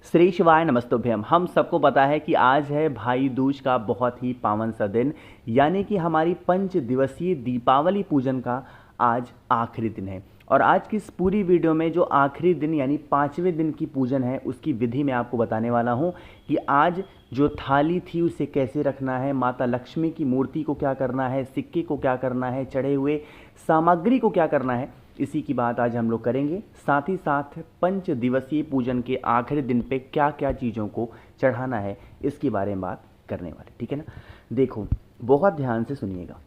श्री शिवाय नमस्तुभ्यम। हम सबको पता है कि आज है भाई दूज का बहुत ही पावन सा दिन, यानी कि हमारी 5 दिवसीय दीपावली पूजन का आज आखिरी दिन है। और आज की इस पूरी वीडियो में जो आखिरी दिन यानी 5वें दिन की पूजन है उसकी विधि मैं आपको बताने वाला हूँ कि आज जो थाली थी उसे कैसे रखना है, माता लक्ष्मी की मूर्ति को क्या करना है, सिक्के को क्या करना है, चढ़े हुए सामग्री को क्या करना है, इसी की बात आज हम लोग करेंगे। साथ ही साथ 5 दिवसीय पूजन के आखिरी दिन पे क्या क्या चीज़ों को चढ़ाना है इसके बारे में बात करने वाले, ठीक है ना। देखो बहुत ध्यान से सुनिएगा।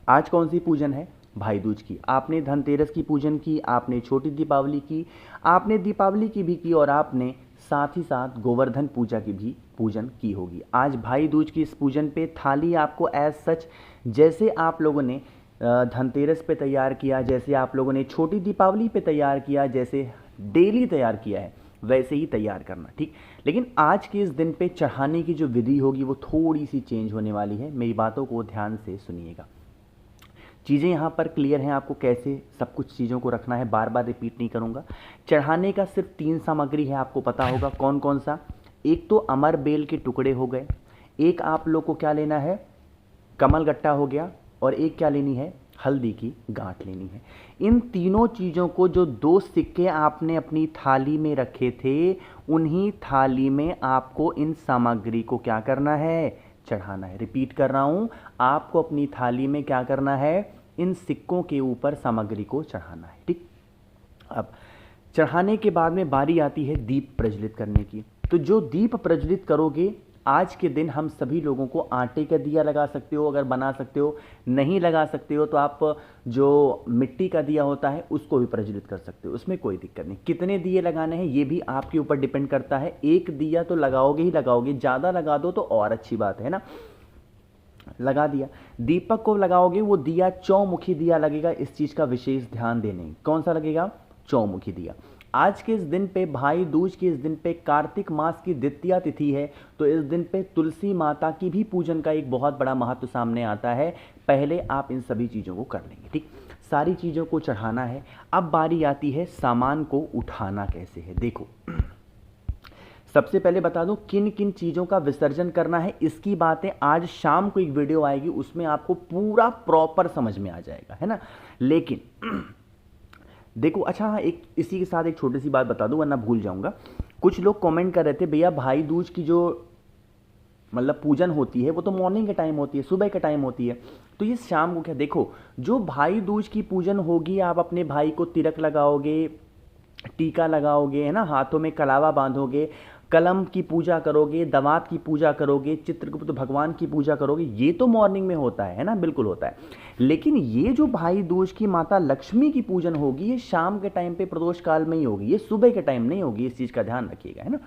आज कौन सी पूजन है? भाई दूज की। आपने धनतेरस की पूजन की, आपने छोटी दीपावली की, आपने दीपावली की भी की और आपने साथ ही साथ गोवर्धन पूजा की भी पूजन की होगी। आज भाई दूज की इस पूजन पे थाली आपको एज सच जैसे आप लोगों ने धनतेरस पे तैयार किया, जैसे आप लोगों ने छोटी दीपावली पे तैयार किया, जैसे डेली तैयार किया है वैसे ही तैयार करना, ठीक। लेकिन आज के इस दिन पे चढ़ाने की जो विधि होगी वो थोड़ी सी चेंज होने वाली है। मेरी बातों को ध्यान से सुनिएगा। चीज़ें यहाँ पर क्लियर हैं, आपको कैसे सब कुछ चीज़ों को रखना है, बार बार रिपीट नहीं करूँगा। चढ़ाने का सिर्फ 3 सामग्री है, आपको पता होगा कौन कौन सा। एक तो अमर बेल के टुकड़े हो गए, एक आप लोग को क्या लेना है, कमल गट्टा हो गया, और एक क्या लेनी है, हल्दी की गांठ लेनी है। इन तीनों चीज़ों को जो 2 सिक्के आपने अपनी थाली में रखे थे उन्हीं थाली में आपको इन सामग्री को क्या करना है, चढ़ाना है। रिपीट कर रहा हूँ, आपको अपनी थाली में क्या करना है, इन सिक्कों के ऊपर सामग्री को चढ़ाना है, ठीक। अब चढ़ाने के बाद में बारी आती है दीप प्रज्वलित करने की। तो जो दीप प्रज्वलित करोगे आज के दिन, हम सभी लोगों को आटे का दिया लगा सकते हो अगर बना सकते हो, नहीं लगा सकते हो तो आप जो मिट्टी का दिया होता है उसको भी प्रज्वलित कर सकते हो, उसमें कोई दिक्कत नहीं। कितने दिए लगाने हैं ये भी आपके ऊपर डिपेंड करता है। एक दिया तो लगाओगे ही लगाओगे, ज़्यादा लगा दो तो और अच्छी बात है ना। लगा दिया, दीपक को लगाओगे वो दिया चौमुखी दिया लगेगा, इस चीज़ का विशेष ध्यान देने। कौन सा लगेगा? चौमुखी दिया। आज के इस दिन पे, भाई दूज के इस दिन पे, कार्तिक मास की द्वितीया तिथि है, तो इस दिन पे तुलसी माता की भी पूजन का एक बहुत बड़ा महत्व सामने आता है। पहले आप इन सभी चीज़ों को कर लेंगे, ठीक। सारी चीज़ों को चढ़ाना है। अब बारी आती है सामान को उठाना कैसे है। देखो सबसे पहले बता दूं किन किन चीज़ों का विसर्जन करना है, इसकी बातें आज शाम को एक वीडियो आएगी, उसमें आपको पूरा प्रॉपर समझ में आ जाएगा, है ना। लेकिन देखो, अच्छा हाँ, एक इसी के साथ एक छोटी सी बात बता दूं वरना भूल जाऊंगा। कुछ लोग कमेंट कर रहे थे भैया भाई दूज की जो मतलब पूजन होती है वो तो मॉर्निंग के टाइम होती है, सुबह के टाइम होती है, तो ये शाम को क्या। देखो जो भाई दूज की पूजन होगी, आप अपने भाई को तिलक लगाओगे, टीका लगाओगे, है ना, हाथों में कलावा बांधोगे, कलम की पूजा करोगे, दवात की पूजा करोगे, चित्रगुप्त भगवान की पूजा करोगे, ये तो मॉर्निंग में होता है ना, बिल्कुल होता है। लेकिन ये जो भाई दूज की माता लक्ष्मी की पूजन होगी ये शाम के टाइम पे प्रदोष काल में ही होगी, ये सुबह के टाइम नहीं होगी, इस चीज़ का ध्यान रखिएगा, है ना।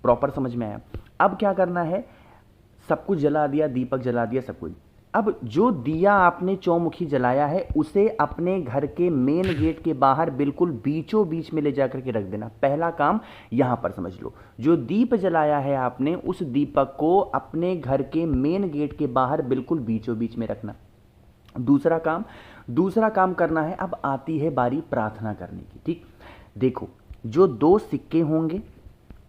प्रॉपर समझ में आया। अब क्या करना है, सब कुछ जला दिया, दीपक जला दिया, सब कुछ। अब जो दिया आपने चौमुखी जलाया है उसे अपने घर के मेन गेट के बाहर बिल्कुल बीचों बीच में ले जाकर के रख देना। पहला काम यहां पर समझ लो, जो दीप जलाया है आपने उस दीपक को अपने घर के मेन गेट के बाहर बिल्कुल बीचों बीच में रखना। दूसरा काम करना है, अब आती है बारी प्रार्थना करने की, ठीक। देखो जो 2 सिक्के होंगे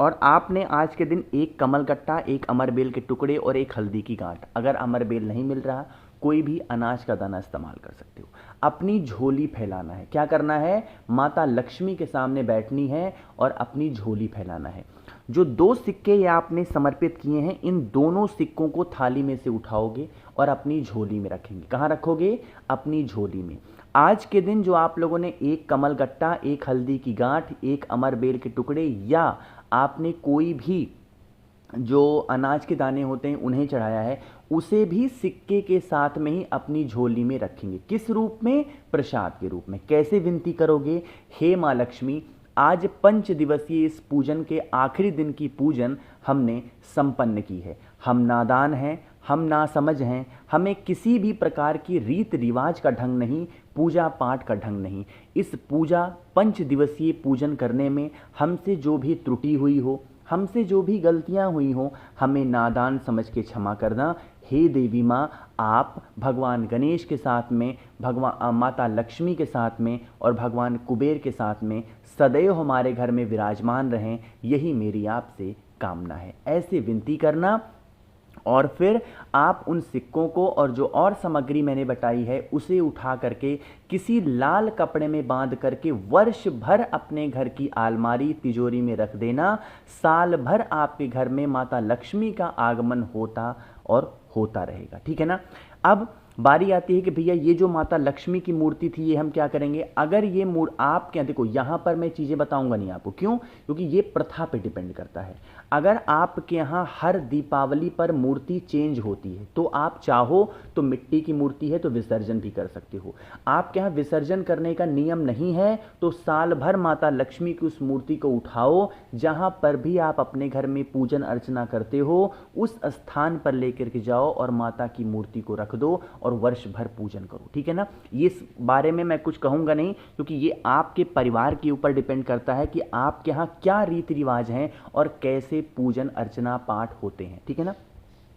और आपने आज के दिन एक कमल गट्टा, एक अमरबेल के टुकड़े और एक हल्दी की गांठ, अगर अमरबेल नहीं मिल रहा कोई भी अनाज का दाना इस्तेमाल कर सकते हो। अपनी झोली फैलाना है। क्या करना है, माता लक्ष्मी के सामने बैठनी है और अपनी झोली फैलाना है। जो 2 सिक्के ये आपने समर्पित किए हैं, इन दोनों सिक्कों को थाली में से उठाओगे और अपनी झोली में रखेंगे। कहाँ रखोगे? अपनी झोली में। आज के दिन जो आप लोगों ने एक कमल गट्टा, एक हल्दी की गांठ, एक अमरबेल के टुकड़े या आपने कोई भी जो अनाज के दाने होते हैं उन्हें चढ़ाया है, उसे भी सिक्के के साथ में ही अपनी झोली में रखेंगे। किस रूप में? प्रसाद के रूप में। कैसे विनती करोगे? हे माँ लक्ष्मी, आज 5 दिवसीय इस पूजन के आखिरी दिन की पूजन हमने संपन्न की है। हम नादान हैं, हम नासमझ हैं, हमें किसी भी प्रकार की रीत रिवाज का ढंग नहीं, पूजा पाठ का ढंग नहीं। इस पूजा 5 दिवसीय पूजन करने में हमसे जो भी त्रुटि हुई हो, हमसे जो भी गलतियां हुई हो, हमें नादान समझ के क्षमा करना। हे देवी माँ, आप भगवान गणेश के साथ में, भगवान माता लक्ष्मी के साथ में और भगवान कुबेर के साथ में सदैव हमारे घर में विराजमान रहें, यही मेरी आपसे कामना है। ऐसे विनती करना और फिर आप उन सिक्कों को और जो और सामग्री मैंने बताई है उसे उठा करके किसी लाल कपड़े में बांध करके वर्ष भर अपने घर की अलमारी तिजोरी में रख देना। साल भर आपके घर में माता लक्ष्मी का आगमन होता और होता रहेगा। ठीक है ना। अब बारी आती है कि भैया ये जो माता लक्ष्मी की मूर्ति थी ये हम क्या करेंगे। अगर ये आप क्या, देखो यहाँ पर मैं चीज़ें बताऊंगा नहीं आपको, क्यों, क्योंकि ये प्रथा पे डिपेंड करता है। अगर आपके यहाँ हर दीपावली पर मूर्ति चेंज होती है तो आप चाहो तो मिट्टी की मूर्ति है तो विसर्जन भी कर सकते हो। आपके यहाँ विसर्जन करने का नियम नहीं है तो साल भर माता लक्ष्मी की उस मूर्ति को उठाओ, जहाँ पर भी आप अपने घर में पूजन अर्चना करते हो उस स्थान पर लेकर के जाओ और माता की मूर्ति को रख दो और वर्ष भर पूजन करो। ठीक है ना। ये इस बारे में मैं कुछ कहूँगा नहीं, क्योंकि ये आपके परिवार के ऊपर डिपेंड करता है कि आपके यहाँ क्या रीति रिवाज हैं और कैसे पूजन अर्चना पाठ होते हैं। ठीक है ना।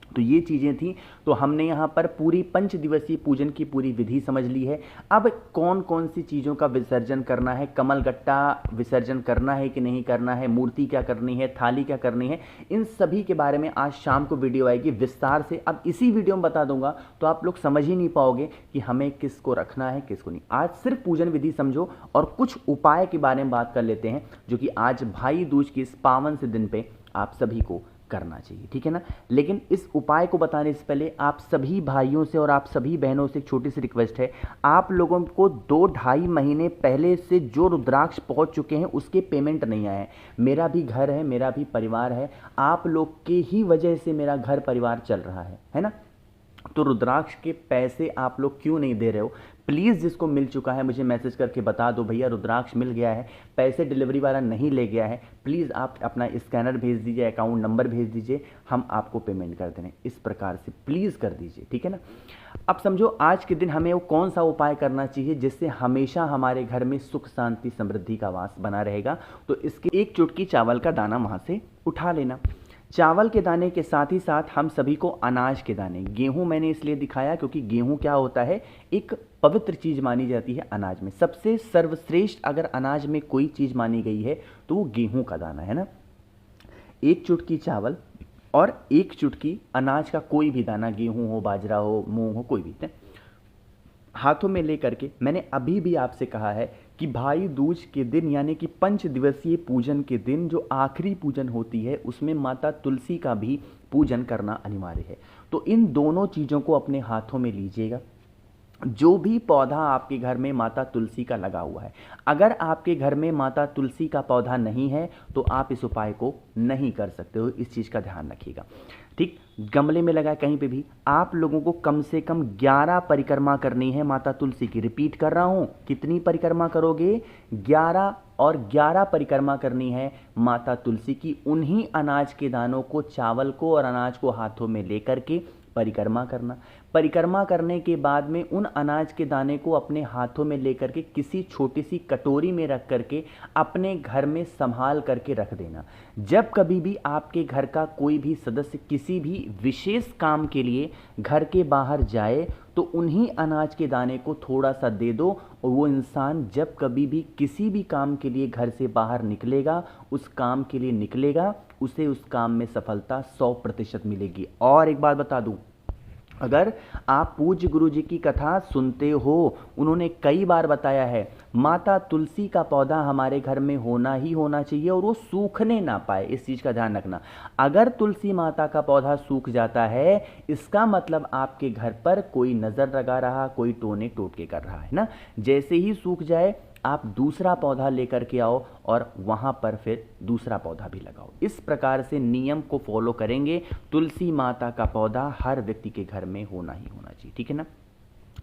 तो ये चीज़ें थी। तो हमने यहाँ पर पूरी 5 दिवसीय पूजन की पूरी विधि समझ ली है। अब कौन कौन सी चीज़ों का विसर्जन करना है, कमल गट्टा विसर्जन करना है कि नहीं करना है, मूर्ति क्या करनी है, थाली क्या करनी है, इन सभी के बारे में आज शाम को वीडियो आएगी विस्तार से। अब इसी वीडियो में बता दूंगा तो आप लोग समझ ही नहीं पाओगे कि हमें किसको रखना है किसको नहीं। आज सिर्फ पूजन विधि समझो और कुछ उपाय के बारे में बात कर लेते हैं जो कि आज भाई दूज के इस पावन से दिन पे आप सभी को करना चाहिए। ठीक है ना। लेकिन इस उपाय को बताने से पहले आप सभी भाइयों से और आप सभी बहनों से एक छोटी सी रिक्वेस्ट है। आप लोगों को 2-2.5 महीने पहले से जो रुद्राक्ष पहुंच चुके हैं उसके पेमेंट नहीं आए हैं। मेरा भी घर है, मेरा भी परिवार है, आप लोग के ही वजह से मेरा घर परिवार चल रहा है ना। तो रुद्राक्ष के पैसे आप लोग क्यों नहीं दे रहे हो। प्लीज़ जिसको मिल चुका है मुझे मैसेज करके बता दो, भैया रुद्राक्ष मिल गया है, पैसे डिलीवरी वाला नहीं ले गया है, प्लीज़ आप अपना स्कैनर भेज दीजिए, अकाउंट नंबर भेज दीजिए, हम आपको पेमेंट कर देंगे। इस प्रकार से प्लीज़ कर दीजिए। ठीक है ना। अब समझो आज के दिन हमें वो कौन सा उपाय करना चाहिए जिससे हमेशा हमारे घर में सुख शांति समृद्धि का वास बना रहेगा। तो इसकी एक चुटकी चावल का दाना वहाँ से उठा लेना। चावल के दाने के साथ ही साथ हम सभी को अनाज के दाने, गेहूं मैंने इसलिए दिखाया क्योंकि गेहूं क्या होता है, एक पवित्र चीज़ मानी जाती है अनाज में। सबसे सर्वश्रेष्ठ अगर अनाज में कोई चीज़ मानी गई है तो वो गेहूं का दाना है ना। 1 चुटकी चावल और 1 चुटकी अनाज का कोई भी दाना, गेहूं हो, बाजरा हो, मूंग हो, कोई भी, हाथों में लेकर के मैंने अभी भी आपसे कहा है कि भाई दूज के दिन यानी कि 5 दिवसीय पूजन के दिन जो आखिरी पूजन होती है उसमें माता तुलसी का भी पूजन करना अनिवार्य है। तो इन दोनों चीज़ों को अपने हाथों में लीजिएगा। जो भी पौधा आपके घर में माता तुलसी का लगा हुआ है, अगर आपके घर में माता तुलसी का पौधा नहीं है तो आप इस उपाय को नहीं कर सकते हो, इस चीज़ का ध्यान रखिएगा। ठीक, गमले में लगा कहीं पे भी आप लोगों को कम से कम 11 परिक्रमा करनी है माता तुलसी की। रिपीट कर रहा हूँ, कितनी परिक्रमा करोगे, 11 और 11 परिक्रमा करनी है माता तुलसी की। उन्हीं अनाज के दानों को, चावल को और अनाज को हाथों में लेकर के परिक्रमा करना। परिक्रमा करने के बाद में उन अनाज के दाने को अपने हाथों में लेकर के किसी छोटी सी कटोरी में रख करके अपने घर में संभाल करके रख देना। जब कभी भी आपके घर का कोई भी सदस्य किसी भी विशेष काम के लिए घर के बाहर जाए तो उन्हीं अनाज के दाने को थोड़ा सा दे दो और वो इंसान जब कभी भी किसी भी काम के लिए घर से बाहर निकलेगा, उस काम के लिए निकलेगा, उसे उस काम में सफलता 100% मिलेगी। और एक बात बता दूं, अगर आप पूज्य गुरु जी की कथा सुनते हो, उन्होंने कई बार बताया है माता तुलसी का पौधा हमारे घर में होना ही होना चाहिए और वो सूखने ना पाए, इस चीज़ का ध्यान रखना। अगर तुलसी माता का पौधा सूख जाता है इसका मतलब आपके घर पर कोई नज़र लगा रहा, कोई टोने टोटके कर रहा है ना। जैसे ही सूख जाए आप दूसरा पौधा लेकर के आओ और वहाँ पर फिर दूसरा पौधा भी लगाओ। इस प्रकार से नियम को फॉलो करेंगे, तुलसी माता का पौधा हर व्यक्ति के घर में होना ही होना चाहिए। ठीक है ना।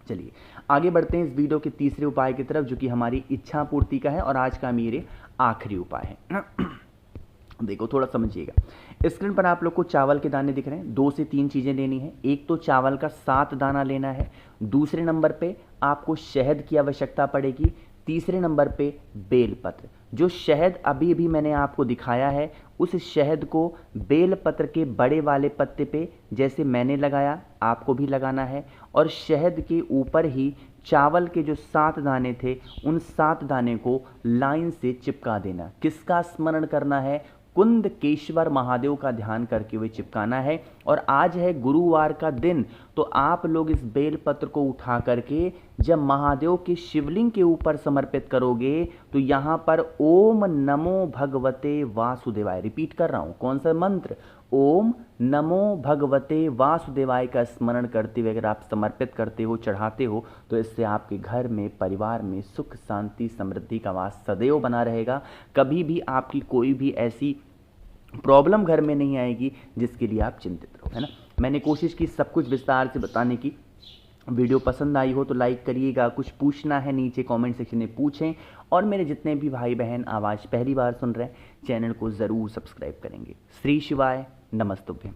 चलिए आगे बढ़ते हैं इस वीडियो के तीसरे उपाय की तरफ, जो कि हमारी इच्छा पूर्ति का है और आज का मेरे आखिरी उपाय है। देखो थोड़ा समझिएगा, स्क्रीन पर आप लोग को चावल के दाने दिख रहे हैं। 2 से 3 चीज़ें लेनी है। एक तो चावल का 7 दाना लेना है। दूसरे नंबर पे आपको शहद की आवश्यकता पड़ेगी। तीसरे नंबर पे बेलपत्र। जो शहद अभी अभी मैंने आपको दिखाया है, उस शहद को बेलपत्र के बड़े वाले पत्ते पे जैसे मैंने लगाया आपको भी लगाना है, और शहद के ऊपर ही चावल के जो 7 दाने थे उन 7 दाने को लाइन से चिपका देना। किसका स्मरण करना है? कुंदकेश्वर महादेव का ध्यान करके हुए चिपकाना है। और आज है गुरुवार का दिन, तो आप लोग इस बेलपत्र को उठा करके जब महादेव के शिवलिंग के ऊपर समर्पित करोगे तो यहाँ पर ओम नमो भगवते वासुदेवाय, रिपीट कर रहा हूँ, कौन सा मंत्र? ओम नमो भगवते वासुदेवाय का स्मरण करते हुए अगर आप समर्पित करते हो, चढ़ाते हो, तो इससे आपके घर में, परिवार में सुख शांति समृद्धि का वास सदैव बना रहेगा। कभी भी आपकी कोई भी ऐसी प्रॉब्लम घर में नहीं आएगी जिसके लिए आप चिंतित रहो, है ना। मैंने कोशिश की सब कुछ विस्तार से बताने की। वीडियो पसंद आई हो तो लाइक करिएगा, कुछ पूछना है नीचे कमेंट सेक्शन में पूछें, और मेरे जितने भी भाई बहन आवाज़ पहली बार सुन रहे हैं चैनल को ज़रूर सब्सक्राइब करेंगे। श्री शिवाय, नमस्तुभ्यं।